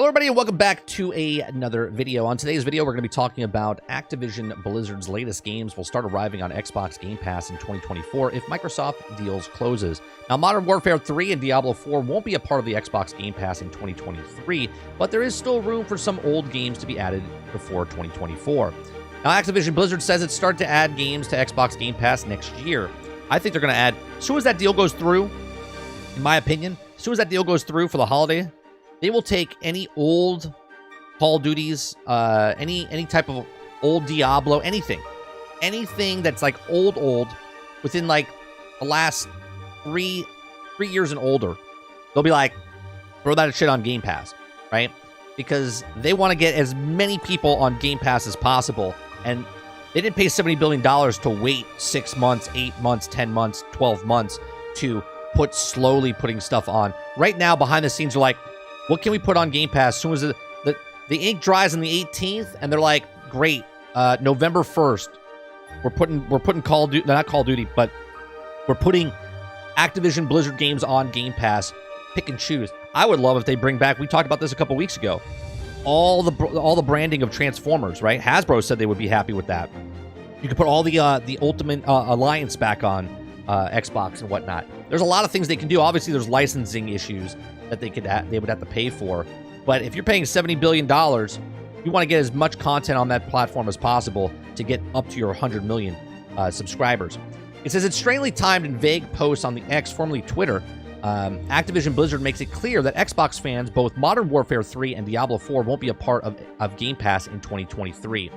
Hello everybody and welcome back to another video. On today's video, we're going to be talking about Activision Blizzard's latest games will start arriving on Xbox Game Pass in 2024 if Microsoft deals closes. Now, Modern Warfare 3 and Diablo 4 won't be a part of the Xbox Game Pass in 2023, but there is still room for some old games to be added before 2024. Now, Activision Blizzard says it's starting to add games to Xbox Game Pass next year. I think they're going to add, as soon as that deal goes through, in my opinion, as soon as that deal goes through for the holiday, they will take any old Call of Duties, any type of old Diablo, anything that's like old, within like the last three years and older. They'll be like, throw that shit on Game Pass, right? Because they want to get as many people on Game Pass as possible, and they didn't pay $70 billion to wait 6 months, 8 months, 10 months, 12 months to slowly putting stuff on. Right now, behind the scenes, they're like, what can we put on Game Pass? As soon as the ink dries on the 18th, and they're like, great, November 1st, we're putting Call of Duty, not Call of Duty, but we're putting Activision Blizzard games on Game Pass. Pick and choose. I would love if they bring back, we talked about this a couple weeks ago, all the branding of Transformers, right? Hasbro said they would be happy with that. You could put all the Ultimate Alliance back on Xbox and whatnot. There's a lot of things they can do. Obviously, there's licensing issues that they would have to pay for. But if you're paying $70 billion, you want to get as much content on that platform as possible to get up to your 100 million subscribers. It says it's strangely timed in vague posts on the X, formerly Twitter. Activision Blizzard makes it clear that Xbox fans, both Modern Warfare 3 and Diablo 4, won't be a part of Game Pass in 2023.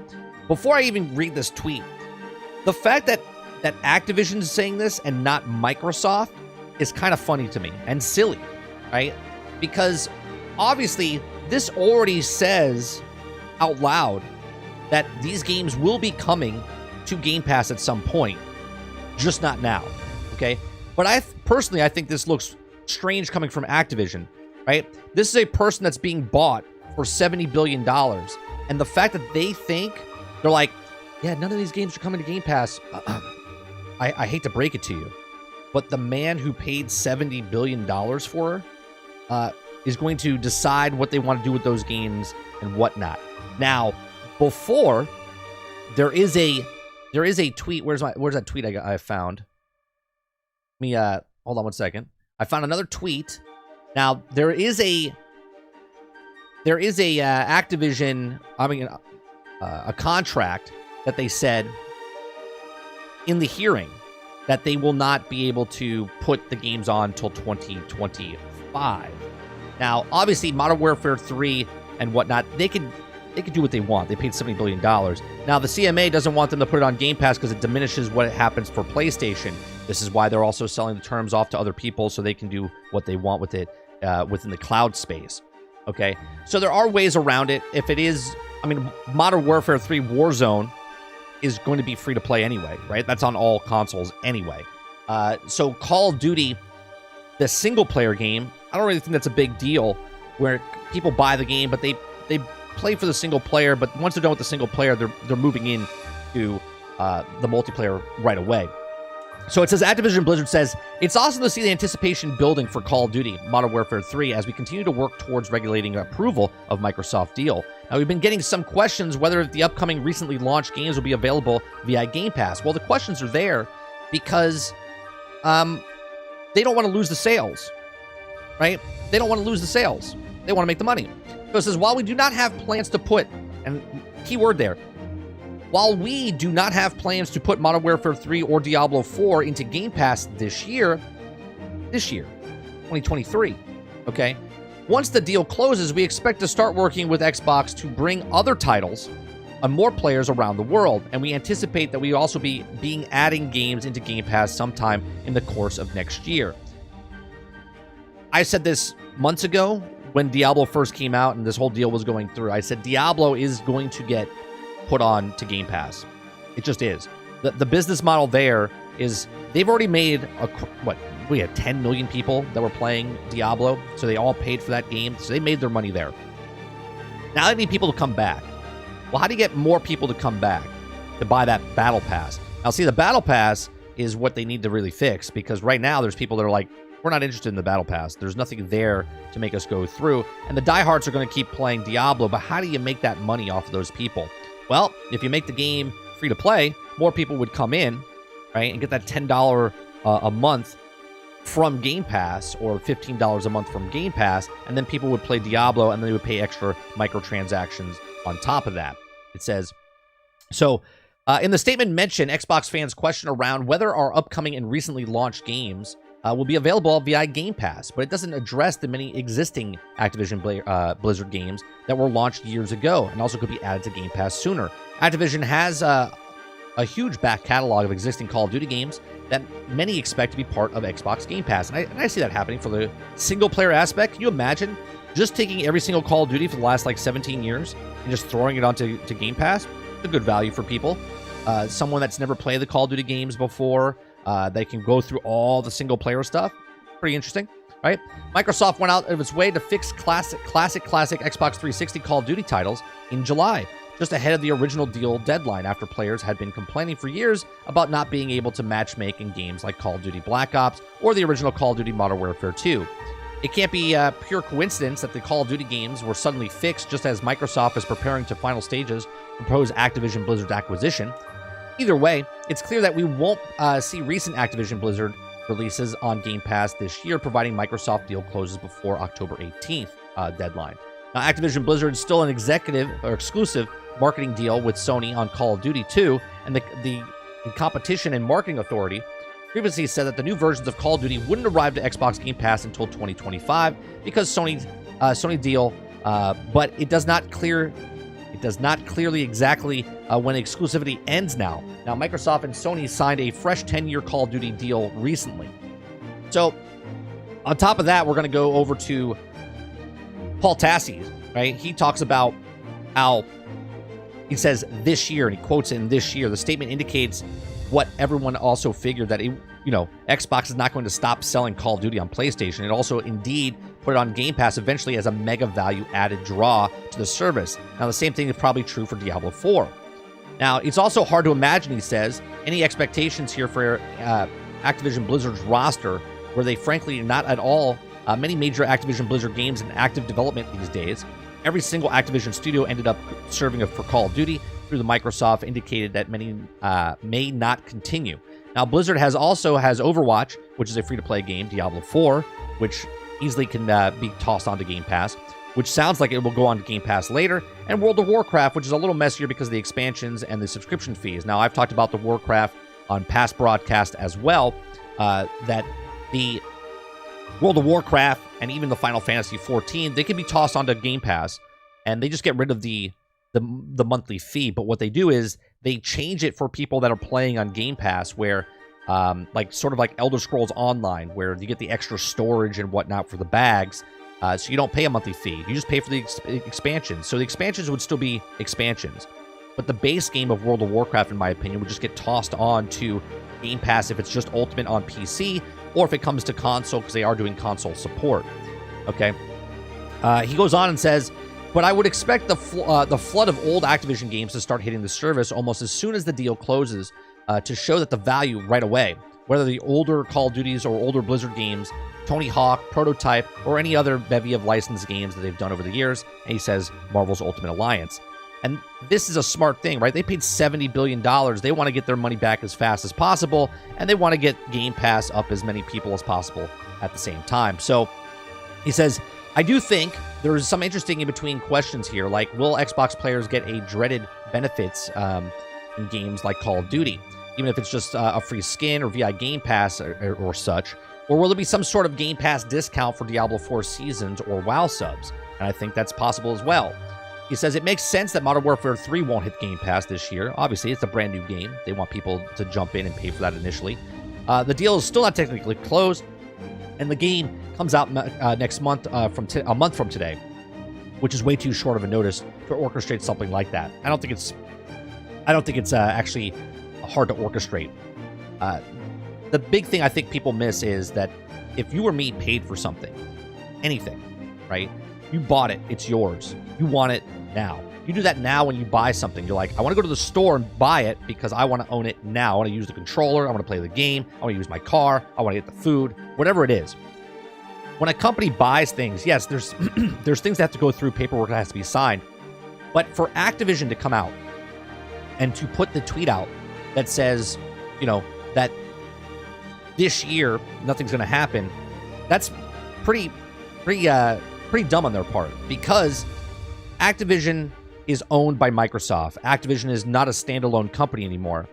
Before I even read this tweet, the fact that Activision is saying this and not Microsoft is kind of funny to me and silly, right? Because obviously this already says out loud that these games will be coming to Game Pass at some point, just not now, okay? But I think this looks strange coming from Activision, right? This is a person that's being bought for $70 billion, and the fact that they think, they're like, yeah, none of these games are coming to Game Pass. I hate to break it to you, but the man who paid $70 billion for her is going to decide what they want to do with those games and whatnot. Now, before, there is a tweet. Where's that tweet I found? Let me hold on one second. I found another tweet. Now there is a Activision, a contract that they said in the hearing that they will not be able to put the games on until 2025. Now, obviously, Modern Warfare 3 and whatnot, they could do what they want. They paid $70 billion. Now, the CMA doesn't want them to put it on Game Pass because it diminishes what happens for PlayStation. This is why they're also selling the terms off to other people so they can do what they want with it within the cloud space. Okay? So there are ways around it. If it is, Modern Warfare 3 Warzone is going to be free to play anyway, right? That's on all consoles anyway. So Call of Duty, the single-player game, I don't really think that's a big deal where people buy the game, but they play for the single player, but once they're done with the single player, they're moving in to the multiplayer right away. So it says, Activision Blizzard says, it's awesome to see the anticipation building for Call of Duty Modern Warfare 3 as we continue to work towards regulating approval of Microsoft deal. Now, we've been getting some questions whether the upcoming recently launched games will be available via Game Pass. Well, the questions are there because they don't want to lose the sales, right? They don't want to lose the sales. They want to make the money. So it says, while we do not have plans to put, and key word there, while we do not have plans to put Modern Warfare 3 or Diablo 4 into Game Pass this year, 2023, okay? Once the deal closes, we expect to start working with Xbox to bring other titles on more players around the world, and we anticipate that we also be adding games into Game Pass sometime in the course of next year. I said this months ago when Diablo first came out and this whole deal was going through. I said Diablo is going to get put on to Game Pass. It just is. The business model there is they've already made we had 10 million people that were playing Diablo, so they all paid for that game, so they made their money there. Now they need people to come back. Well, how do you get more people to come back to buy that Battle Pass? Now, see, the Battle Pass is what they need to really fix, because right now there's people that are like, we're not interested in the battle pass. There's nothing there to make us go through. And the diehards are going to keep playing Diablo, but how do you make that money off of those people? Well, if you make the game free to play, more people would come in, right, and get that $10 a month from Game Pass, or $15 a month from Game Pass, and then people would play Diablo, and then they would pay extra microtransactions on top of that. It says, so in the statement mentioned, Xbox fans question around whether our upcoming and recently launched games will be available via Game Pass, but it doesn't address the many existing Activision Blizzard games that were launched years ago and also could be added to Game Pass sooner. Activision has a huge back catalog of existing Call of Duty games that many expect to be part of Xbox Game Pass. And I see that happening for the single-player aspect. Can you imagine just taking every single Call of Duty for the last, 17 years and just throwing it onto Game Pass? It's a good value for people. Someone that's never played the Call of Duty games before, they can go through all the single-player stuff. Pretty interesting, right? Microsoft went out of its way to fix classic Xbox 360 Call of Duty titles in July, just ahead of the original deal deadline, after players had been complaining for years about not being able to matchmake in games like Call of Duty Black Ops or the original Call of Duty Modern Warfare 2. It can't be pure coincidence that the Call of Duty games were suddenly fixed just as Microsoft is preparing to final stages propose Activision Blizzard's acquisition. Either way, it's clear that we won't see recent Activision Blizzard releases on Game Pass this year, providing Microsoft deal closes before October 18th deadline. Now, Activision Blizzard is still an exclusive marketing deal with Sony on Call of Duty 2, and the Competition and Marketing Authority previously said that the new versions of Call of Duty wouldn't arrive to Xbox Game Pass until 2025 because Sony deal, but it does not clearly exactly when exclusivity ends now. Now, Microsoft and Sony signed a fresh 10-year Call of Duty deal recently. So, on top of that, we're going to go over to Paul Tassi, right? He talks about how he says this year, and he quotes it in this year. The statement indicates what everyone also figured, that Xbox is not going to stop selling Call of Duty on PlayStation. It also indeed put it on Game Pass eventually as a mega value added draw to the service. Now, the same thing is probably true for Diablo 4. Now, it's also hard to imagine, he says, any expectations here for Activision Blizzard's roster, where they frankly not at all many major Activision Blizzard games in active development these days. Every single Activision studio ended up serving for Call of Duty through the Microsoft indicated that many may not continue. Now, Blizzard has Overwatch, which is a free-to-play game, Diablo 4, which easily can be tossed onto Game Pass, which sounds like it will go on to Game Pass later, and World of Warcraft, which is a little messier because of the expansions and the subscription fees. Now, I've talked about the Warcraft on past broadcast as well, that the World of Warcraft and even the Final Fantasy 14, they can be tossed onto Game Pass, and they just get rid of the monthly fee. But what they do is they change it for people that are playing on Game Pass, where sort of like Elder Scrolls Online, where you get the extra storage and whatnot for the bags. So you don't pay a monthly fee. You just pay for the expansions. So the expansions would still be expansions. But the base game of World of Warcraft, in my opinion, would just get tossed on to Game Pass if it's just Ultimate on PC, or if it comes to console, because they are doing console support. Okay. He goes on and says, but I would expect the flood of old Activision games to start hitting the service almost as soon as the deal closes, to show that the value right away, whether the older Call of Duties or older Blizzard games, Tony Hawk, Prototype, or any other bevy of licensed games that they've done over the years. And he says Marvel's Ultimate Alliance. And this is a smart thing, right? They paid $70 billion. They want to get their money back as fast as possible, and they want to get Game Pass up as many people as possible at the same time. So he says, I do think there's some interesting in between questions here, like will Xbox players get a dreaded benefits in games like Call of Duty, even if it's just a free skin or via Game Pass or such? Or will there be some sort of Game Pass discount for Diablo 4 Seasons or WoW subs? And I think that's possible as well. He says it makes sense that Modern Warfare 3 won't hit Game Pass this year. Obviously, it's a brand new game. They want people to jump in and pay for that initially. The deal is still not technically closed, and the game comes out next month, a month from today, which is way too short of a notice to orchestrate something like that. I don't think it's actually hard to orchestrate. The big thing I think people miss is that if you or me paid for something, anything, right? You bought it, it's yours. You want it now. You do that now when you buy something. You're like, I want to go to the store and buy it because I want to own it now. I want to use the controller. I want to play the game. I want to use my car. I want to get the food, whatever it is. when a company buys things, yes, there's there's things that have to go through, paperwork that has to be signed. But for Activision to come out and to put the tweet out that says, that this year nothing's going to happen, that's pretty dumb on their part, because Activision is owned by Microsoft. Activision is not a standalone company anymore.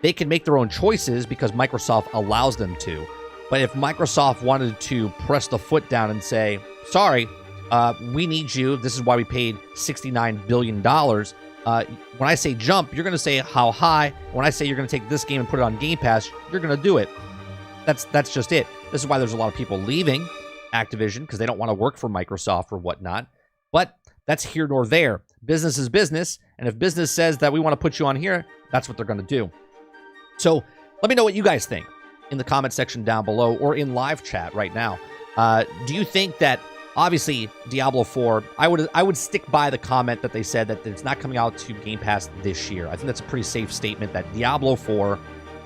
They can make their own choices because Microsoft allows them to. But if Microsoft wanted to press the foot down and say, sorry, we need you, this is why we paid $69 billion. When I say jump, you're going to say how high. When I say you're going to take this game and put it on Game Pass, you're going to do it. That's just it. This is why there's a lot of people leaving Activision, because they don't want to work for Microsoft or whatnot. But that's here nor there. Business is business, and if business says that we want to put you on here, that's what they're going to do. So let me know what you guys think in the comment section down below or in live chat right now. Do you think that, obviously, Diablo 4, I would stick by the comment that they said that it's not coming out to Game Pass this year. I think that's a pretty safe statement that Diablo 4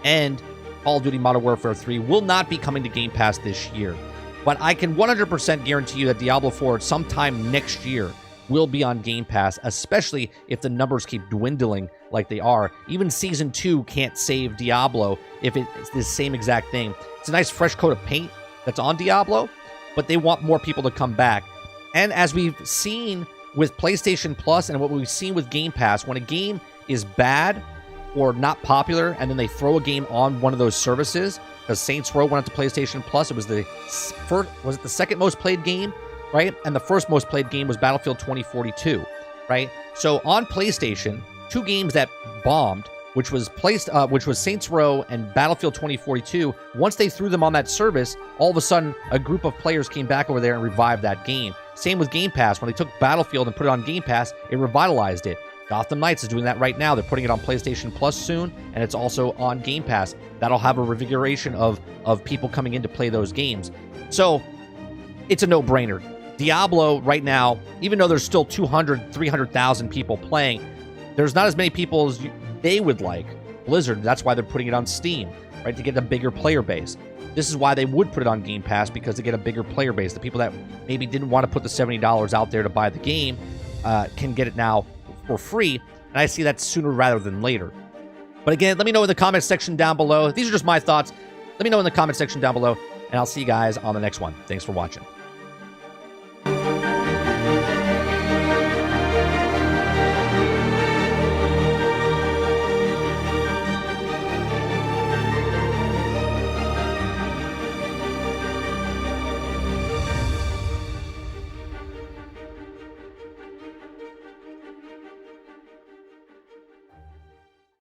and Call of Duty Modern Warfare 3 will not be coming to Game Pass this year. But I can 100% guarantee you that Diablo 4 sometime next year will be on Game Pass, especially if the numbers keep dwindling like they are. Even Season 2 can't save Diablo if it's the same exact thing. It's a nice fresh coat of paint that's on Diablo, but they want more people to come back. And as we've seen with PlayStation Plus and what we've seen with Game Pass, when a game is bad or not popular and then they throw a game on one of those services, because Saints Row went up to PlayStation Plus, it was the second most played game, right? And the first most played game was Battlefield 2042, right? So on PlayStation, two games that bombed, which was Saints Row and Battlefield 2042, once they threw them on that service, all of a sudden a group of players came back over there and revived that game. Same with Game Pass. When they took Battlefield and put it on Game Pass, it revitalized it. Gotham Knights is doing that right now. They're putting it on PlayStation Plus soon, and it's also on Game Pass. That'll have a revigoration of people coming in to play those games. So it's a no-brainer. Diablo right now, even though there's still 200, 300,000 people playing, there's not as many people as they would like. Blizzard, that's why they're putting it on Steam, right, to get a bigger player base. This is why they would put it on Game Pass, because they get a bigger player base. The people that maybe didn't want to put the $70 out there to buy the game can get it now for free, and I see that sooner rather than later. But again, let me know in the comment section down below. These are just my thoughts. Let me know in the comment section down below, and I'll see you guys on the next one. Thanks for watching.